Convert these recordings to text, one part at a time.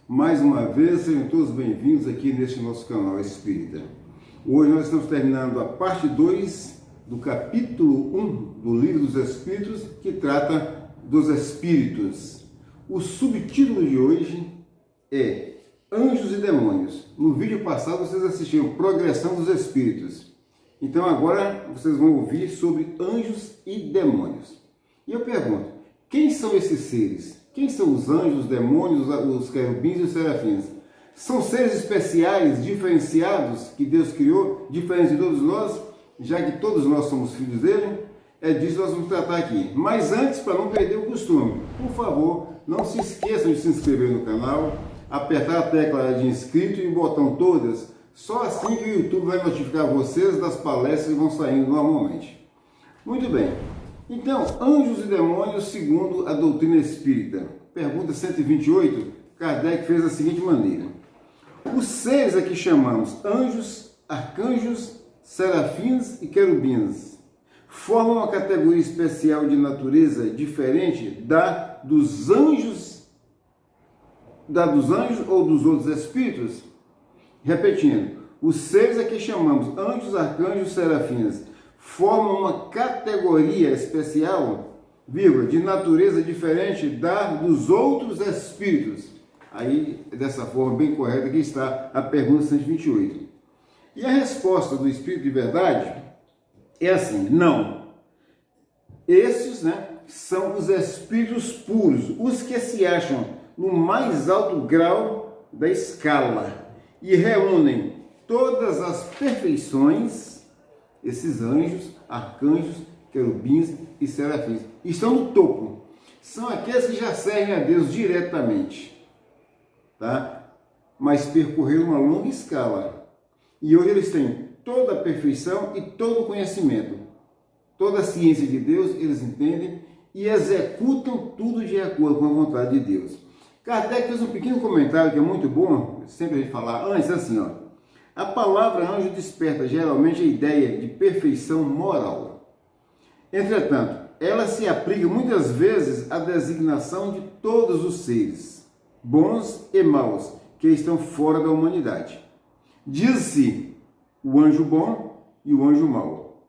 Mais uma vez, sejam todos bem-vindos aqui neste nosso canal Espírita. Hoje nós estamos terminando a parte 2 do capítulo 1 do Livro dos Espíritos, que trata dos Espíritos. O subtítulo de hoje é Anjos e Demônios. No vídeo passado vocês assistiram Progressão dos Espíritos. Então agora vocês vão ouvir sobre anjos e demônios. E eu pergunto, quem são esses seres? Quem são os anjos, os demônios, os querubins e os serafins? São seres especiais, diferenciados, que Deus criou, diferentes de todos nós, já que todos nós somos filhos dele? É disso que nós vamos tratar aqui. Mas antes, para não perder o costume, por favor, não se esqueçam de se inscrever no canal, apertar a tecla de inscrito e o botão todas, só assim que o YouTube vai notificar vocês das palestras que vão saindo normalmente. Muito bem. Então, anjos e demônios segundo a doutrina espírita. Pergunta 128, Kardec fez da seguinte maneira. Os seres a que chamamos anjos, arcanjos, serafins e querubins formam uma categoria especial de natureza diferente da dos anjos ou dos outros espíritos? Repetindo, os seres a que chamamos anjos, arcanjos, serafins formam uma categoria especial, de natureza diferente da dos outros espíritos. Aí, dessa forma bem correta, aqui está a pergunta 128. E a resposta do Espírito de Verdade é assim, não. Esses, são os espíritos puros, os que se acham no mais alto grau da escala e reúnem todas as perfeições. Esses anjos, arcanjos, querubins e serafins estão no topo. São aqueles que já servem a Deus diretamente, tá? Mas percorreram uma longa escala. E hoje eles têm toda a perfeição e todo o conhecimento. Toda a ciência de Deus eles entendem e executam tudo de acordo com a vontade de Deus. Kardec fez um pequeno comentário que é muito bom, sempre a gente falar antes, assim, ó. A palavra anjo desperta geralmente a ideia de perfeição moral. Entretanto, ela se aplica muitas vezes à designação de todos os seres, bons e maus, que estão fora da humanidade. Diz-se o anjo bom e o anjo mau,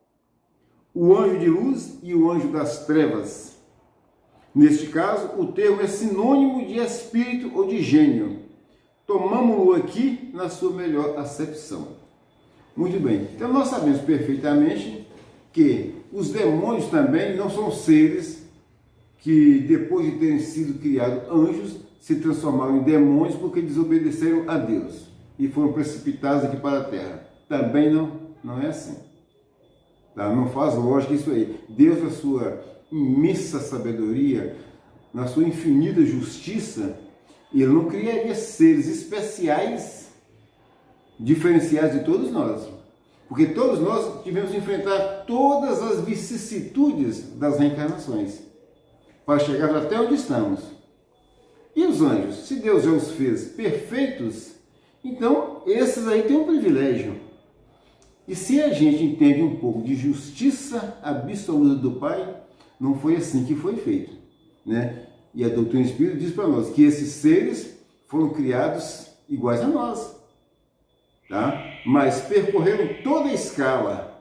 o anjo de luz e o anjo das trevas. Neste caso, o termo é sinônimo de espírito ou de gênio. Tomamos-lo aqui na sua melhor acepção. Muito bem, então nós sabemos perfeitamente que os demônios também não são seres que depois de terem sido criados anjos, se transformaram em demônios porque desobedeceram a Deus e foram precipitados aqui para a terra. Também não é assim. Tá? Não faz lógica isso aí. Deus, na sua imensa sabedoria, na sua infinita justiça, ele não criaria seres especiais, diferenciados de todos nós. Porque todos nós tivemos que enfrentar todas as vicissitudes das reencarnações para chegar até onde estamos. E os anjos? Se Deus já os fez perfeitos, então esses aí têm um privilégio. E se a gente entende um pouco de justiça absoluta do Pai, não foi assim que foi feito, E a doutrina espírita diz para nós que esses seres foram criados iguais a nós, tá? Mas percorreram toda a escala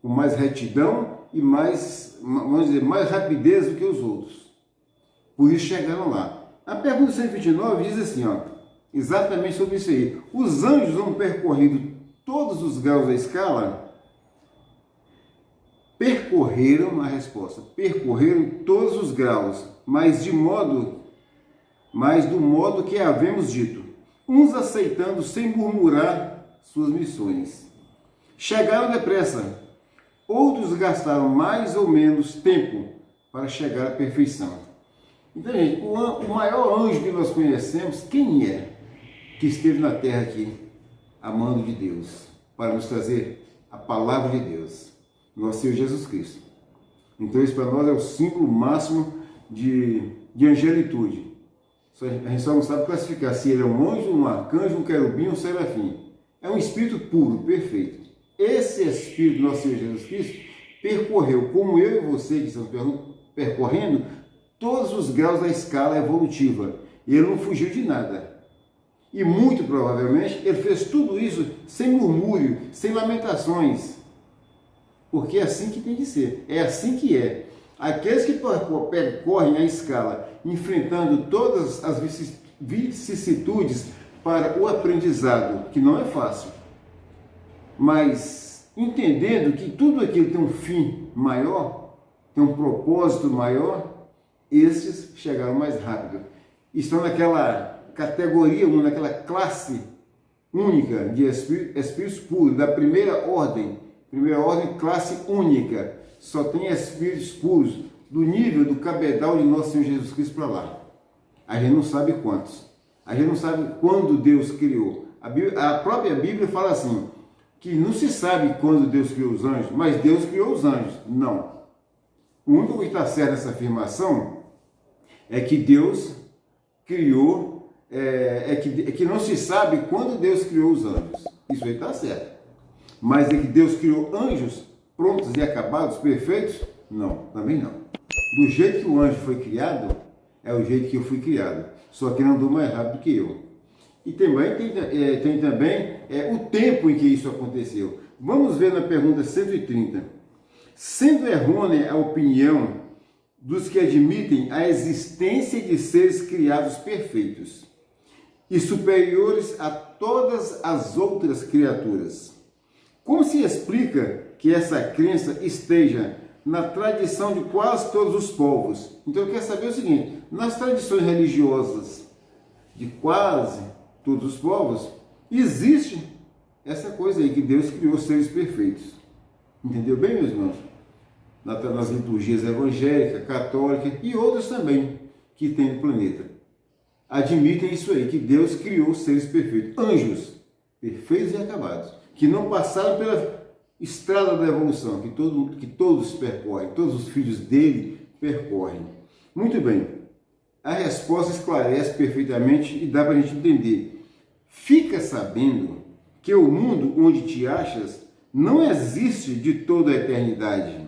com mais retidão e mais, vamos dizer, mais rapidez do que os outros. Por isso chegaram lá. A pergunta 129 diz assim, exatamente sobre isso aí. Os anjos vão percorrido todos os graus da escala? Percorreram, a resposta, percorreram todos os graus, mas do modo que havemos dito, uns aceitando sem murmurar suas missões. Chegaram depressa, outros gastaram mais ou menos tempo para chegar à perfeição. Então, gente, o maior anjo que nós conhecemos, quem é que esteve na terra aqui, a mando de Deus, para nos trazer a palavra de Deus? Nosso Senhor Jesus Cristo. Então isso para nós é o símbolo máximo de angelitude. A gente só não sabe classificar se ele é um anjo, um arcanjo, um querubim, um serafim. É um espírito puro, perfeito. Esse espírito, nosso Senhor Jesus Cristo, percorreu, como eu e você que estamos percorrendo, todos os graus da escala evolutiva. E ele não fugiu de nada. E muito provavelmente ele fez tudo isso sem murmúrio, sem lamentações. Porque é assim que tem que ser, é assim que é. Aqueles que percorrem a escala, enfrentando todas as vicissitudes para o aprendizado, que não é fácil, mas entendendo que tudo aquilo tem um fim maior, tem um propósito maior, esses chegaram mais rápido. Estão naquela categoria, naquela classe única de espíritos puros, da primeira ordem, classe única, só tem espíritos puros, do nível do cabedal de nosso Senhor Jesus Cristo para lá. A gente não sabe quantos, a gente não sabe quando Deus criou. A própria Bíblia fala assim, que não se sabe quando Deus criou os anjos, mas Deus criou os anjos. Não. O único que está certo nessa afirmação é que Deus criou, que não se sabe quando Deus criou os anjos. Isso aí está certo. Mas é que Deus criou anjos prontos e acabados, perfeitos? Não, também não. Do jeito que o anjo foi criado, é o jeito que eu fui criado. Só que ele andou mais rápido que eu. E também tem também o tempo em que isso aconteceu. Vamos ver na pergunta 130. Sendo errônea a opinião dos que admitem a existência de seres criados perfeitos e superiores a todas as outras criaturas, como se explica que essa crença esteja na tradição de quase todos os povos? Então eu quero saber o seguinte, nas tradições religiosas de quase todos os povos, existe essa coisa aí, que Deus criou seres perfeitos. Entendeu bem, meus irmãos? Nas liturgias evangélicas, católicas e outras também que tem no planeta. Admitem isso aí, que Deus criou seres perfeitos, anjos perfeitos e acabados, que não passaram pela estrada da evolução, que todos percorrem, todos os filhos dele percorrem. Muito bem, a resposta esclarece perfeitamente e dá para a gente entender. Fica sabendo que o mundo onde te achas não existe de toda a eternidade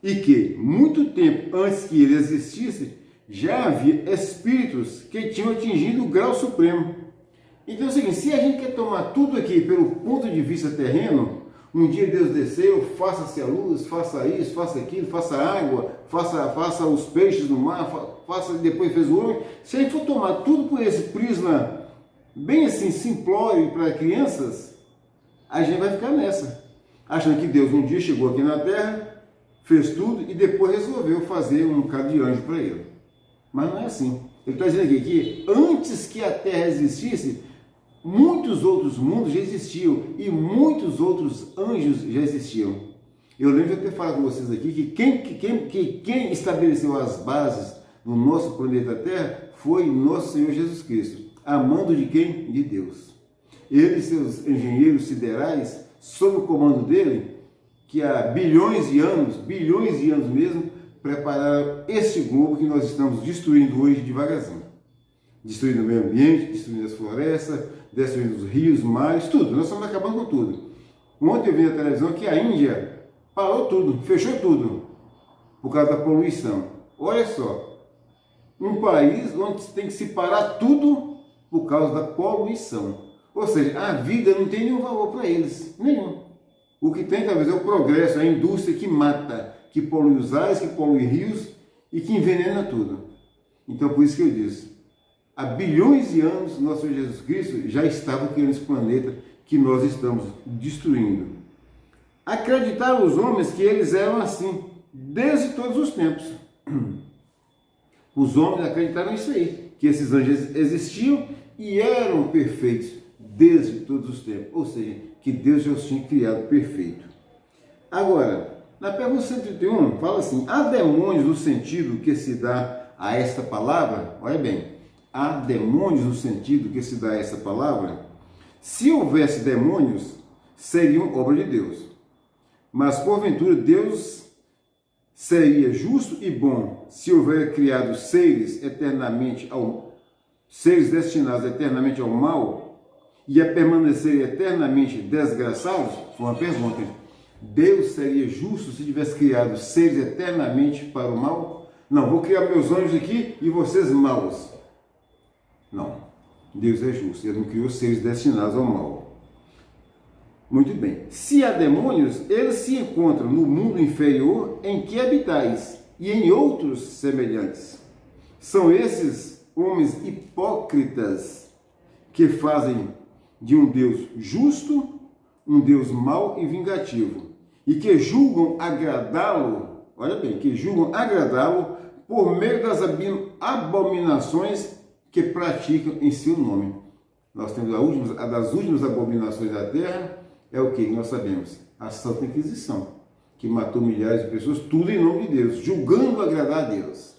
e que, muito tempo antes que ele existisse, já havia espíritos que tinham atingido o grau supremo. Então é o seguinte, se a gente quer tomar tudo aqui pelo ponto de vista terreno, um dia Deus desceu, faça-se a luz, faça isso, faça aquilo, faça água, faça os peixes no mar, depois fez o homem. Se a gente for tomar tudo por esse prisma bem assim simplório para crianças, a gente vai ficar nessa, achando que Deus um dia chegou aqui na Terra, fez tudo e depois resolveu fazer um bocado de anjo para ele. Mas não é assim. Ele está dizendo aqui que antes que a Terra existisse, muitos outros mundos já existiam e muitos outros anjos já existiam. Eu lembro de ter falado com vocês aqui que quem estabeleceu as bases no nosso planeta Terra foi nosso Senhor Jesus Cristo. Amando de quem? De Deus. Ele e seus engenheiros siderais, sob o comando dele, que há bilhões de anos mesmo, prepararam este globo que nós estamos destruindo hoje devagarzinho. Destruindo o meio ambiente, destruindo as florestas, destruindo os rios, mares, tudo. Nós estamos acabando com tudo. Ontem eu vi na televisão que a Índia parou tudo, fechou tudo, por causa da poluição. Olha só, um país onde tem que se parar tudo por causa da poluição. Ou seja, a vida não tem nenhum valor para eles, nenhum. O que tem talvez é o progresso, a indústria que mata, que polui os ares, que polui rios e que envenena tudo. Então por isso que eu disse, há bilhões de anos, nosso Senhor Jesus Cristo já estava criando esse planeta que nós estamos destruindo. Acreditaram os homens que eles eram assim, desde todos os tempos. Os homens acreditaram isso aí, que esses anjos existiam e eram perfeitos desde todos os tempos. Ou seja, que Deus já os tinha criado perfeito. Agora, na pergunta 131, fala assim, há demônios no sentido que se dá a esta palavra? Olha bem, há demônios no sentido que se dá a esta palavra? Se houvesse demônios, seriam obra de Deus. Mas, porventura, Deus seria justo e bom se houver criado seres destinados eternamente ao mal e a permanecerem eternamente desgraçados? Foi uma pergunta. Deus seria justo se tivesse criado seres eternamente para o mal? Não, vou criar meus anjos aqui e vocês maus. Não. Deus é justo, Ele não criou seres destinados ao mal. Muito bem. Se há demônios, eles se encontram no mundo inferior em que habitais e em outros semelhantes. São esses homens hipócritas que fazem de um Deus justo um Deus mau e vingativo e que julgam agradá-lo, olha bem, que julgam agradá-lo por meio das abominações que praticam em seu nome. Nós temos a das últimas abominações da terra, é o que nós sabemos? A Santa Inquisição, que matou milhares de pessoas, tudo em nome de Deus, julgando agradar a Deus,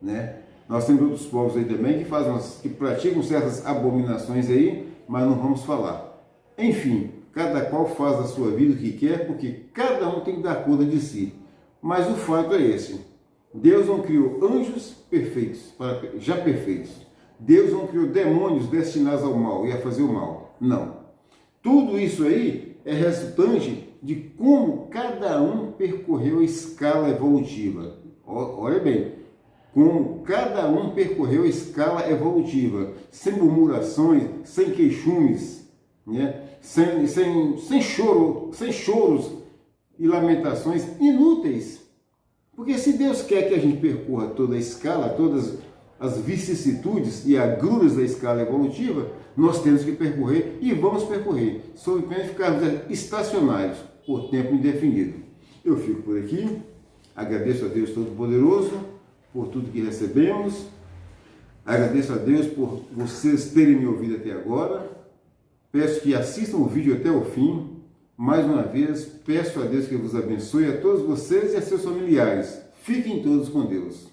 né? Nós temos outros povos aí também que praticam certas abominações aí, mas não vamos falar. Enfim, cada qual faz da sua vida o que quer, porque cada um tem que dar conta de si. Mas o fato é esse: Deus não criou anjos perfeitos, já perfeitos. Deus não criou demônios destinados ao mal e a fazer o mal. Não. Tudo isso aí é resultante de como cada um percorreu a escala evolutiva. Olha bem, como cada um percorreu a escala evolutiva, sem murmurações, sem queixumes, né? sem choros e lamentações inúteis. Porque se Deus quer que a gente percorra toda a escala, todas as vicissitudes e agruras da escala evolutiva, nós temos que percorrer e vamos percorrer, sob pena de ficarmos estacionários por tempo indefinido. Eu fico por aqui, agradeço a Deus Todo-Poderoso por tudo que recebemos, agradeço a Deus por vocês terem me ouvido até agora, peço que assistam o vídeo até o fim. Mais uma vez, peço a Deus que vos abençoe, a todos vocês e a seus familiares. Fiquem todos com Deus.